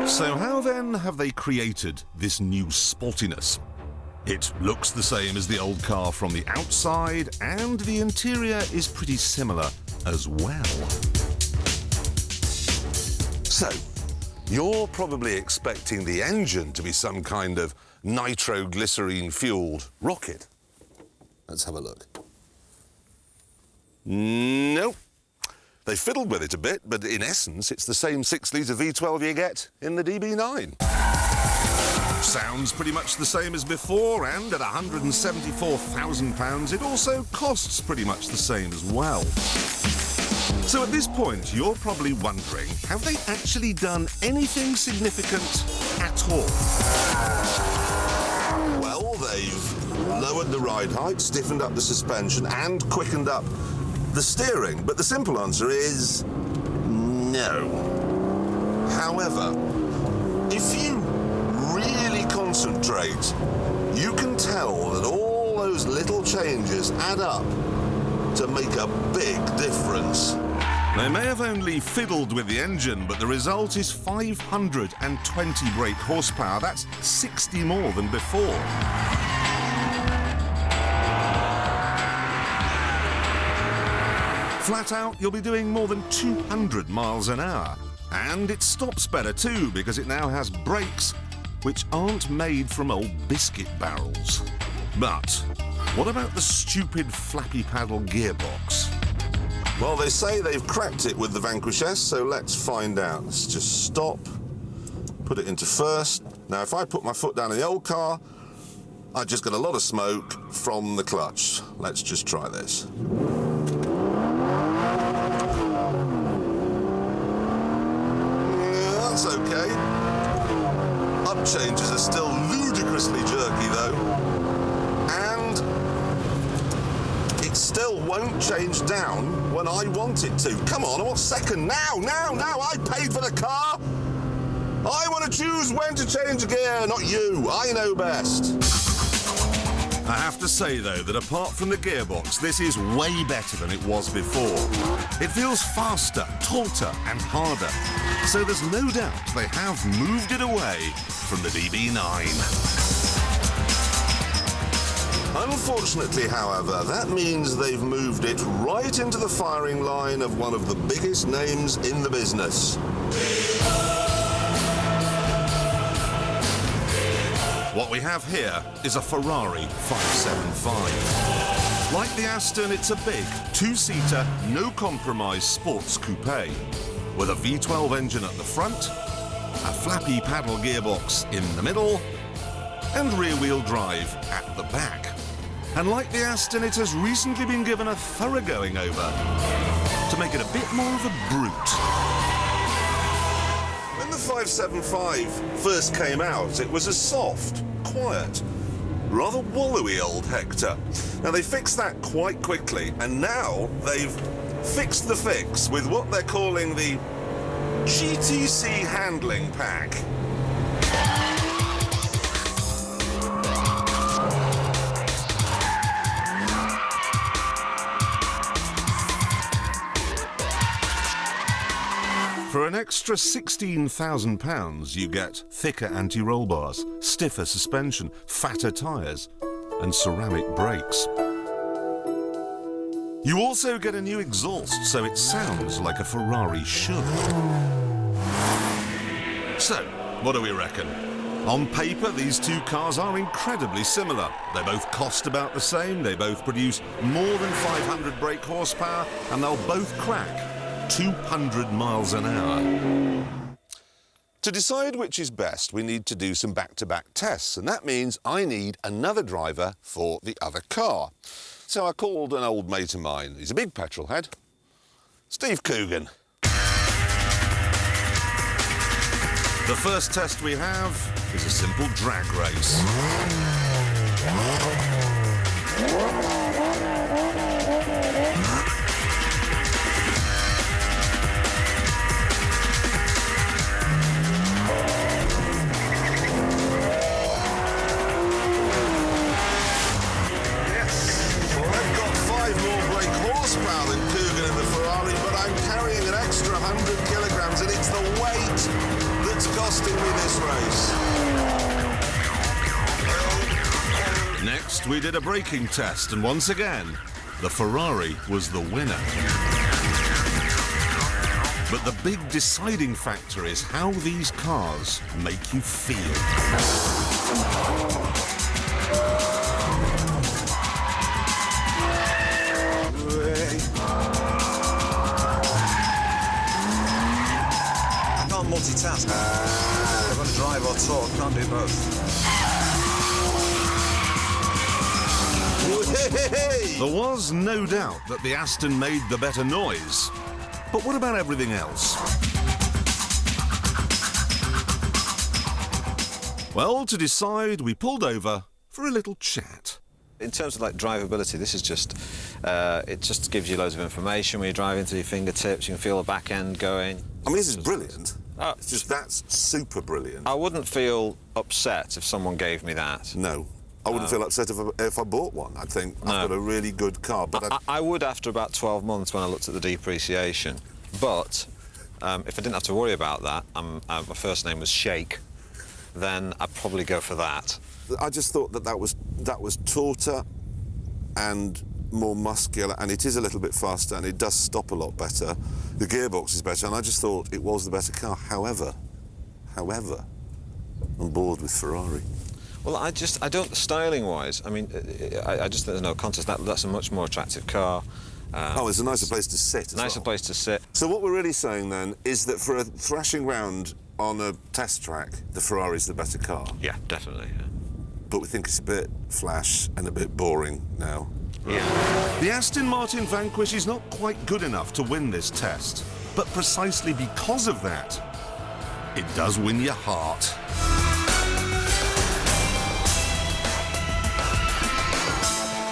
So how then have they created this new sportiness? It looks the same as the old car from the outside, and the interior is pretty similar as well. So, you're probably expecting the engine to be some kind of nitroglycerine-fueled rocket. Let's have a look. Nope. They fiddled with it a bit, but in essence, it's the same 6-litre V12 you get in the DB9. Sounds pretty much the same as before, and at £174,000, it also costs pretty much the same as well. So at this point, you're probably wondering, have they actually done anything significant at all? Well, they've lowered the ride height, stiffened up the suspension, and quickened up the steering, but the simple answer is no. However, if you really concentrate, you can tell that all those little changes add up to make a big difference. They may have only fiddled with the engine, but the result is 520 brake horsepower. That's 60 more than before. Flat out, you'll be doing more than 200 miles an hour. And it stops better too, because it now has brakes which aren't made from old biscuit barrels. But what about the stupid flappy paddle gearbox? Well, they say they've cracked it with the Vanquish S, so let's find out. Let's just stop, put it into first. Now, if I put my foot down in the old car, I just get a lot of smoke from the clutch. Let's just try this. That's okay. Up changes are still ludicrously jerky though. And it still won't change down when I want it to. Come on, what second? Now, I paid for the car. I want to choose when to change gear, not you. I know best. I have to say, though, that apart from the gearbox, this is way better than it was before. It feels faster, tauter and harder. So there's no doubt they have moved it away from the DB9. Unfortunately, however, that means they've moved it right into the firing line of one of the biggest names in the business. What we have here is a Ferrari 575. Like the Aston, it's a big, two-seater, no-compromise sports coupe with a V12 engine at the front, a flappy paddle gearbox in the middle, and rear-wheel drive at the back. And like the Aston, it has recently been given a thorough going over to make it a bit more of a brute. When the 575 first came out, it was a soft, quiet, rather wallowy old Hector. Now, they fixed that quite quickly, and now they've fixed the fix with what they're calling the GTC handling pack. For an extra £16,000, you get thicker anti-roll bars, stiffer suspension, fatter tyres, and ceramic brakes. You also get a new exhaust, so it sounds like a Ferrari should. So, what do we reckon? On paper, these two cars are incredibly similar. They both cost about the same, they both produce more than 500 brake horsepower, and they'll both crack 200 miles an hour. To decide which is best, we need to do some back-to-back tests, and that means I need another driver for the other car. So I called an old mate of mine. He's a big petrol head, Steve Coogan. The first test we have is a simple drag race. Horsepower than Coogan in the Ferrari, but I'm carrying an extra 100 kilograms, and it's the weight that's costing me First, we did a braking test, and once again, the Ferrari was the winner. But the big deciding factor is how these cars make you feel. I can't multitask. I've got to drive or talk, can't do both. There was no doubt that the Aston made the better noise. But what about everything else? Well, to decide, we pulled over for a little chat. In terms of like drivability, this is just, it just gives you loads of information when you're driving through your fingertips. You can feel the back end going. I mean, this is brilliant. It's just, that's super brilliant. I wouldn't feel upset if someone gave me that. No. I wouldn't feel upset if I bought one. I'd think I've got a really good car. But I would after about 12 months when I looked at the depreciation. But if I didn't have to worry about that, my first name was Shake, then I'd probably go for that. I just thought that was tauter and more muscular, and it is a little bit faster, and it does stop a lot better. The gearbox is better, and I just thought it was the better car. However, I'm bored with Ferrari. Well, I don't, styling-wise, I mean, I just think there's no contest. That's a much more attractive car. It's a nicer place to sit as Nicer well. place to sit. So what we're really saying, then, is that for a thrashing round on a test track, the Ferrari's the better car. Yeah, definitely, yeah. But we think it's a bit flash and a bit boring now. Yeah. The Aston Martin Vanquish is not quite good enough to win this test. But precisely because of that, it does win your heart.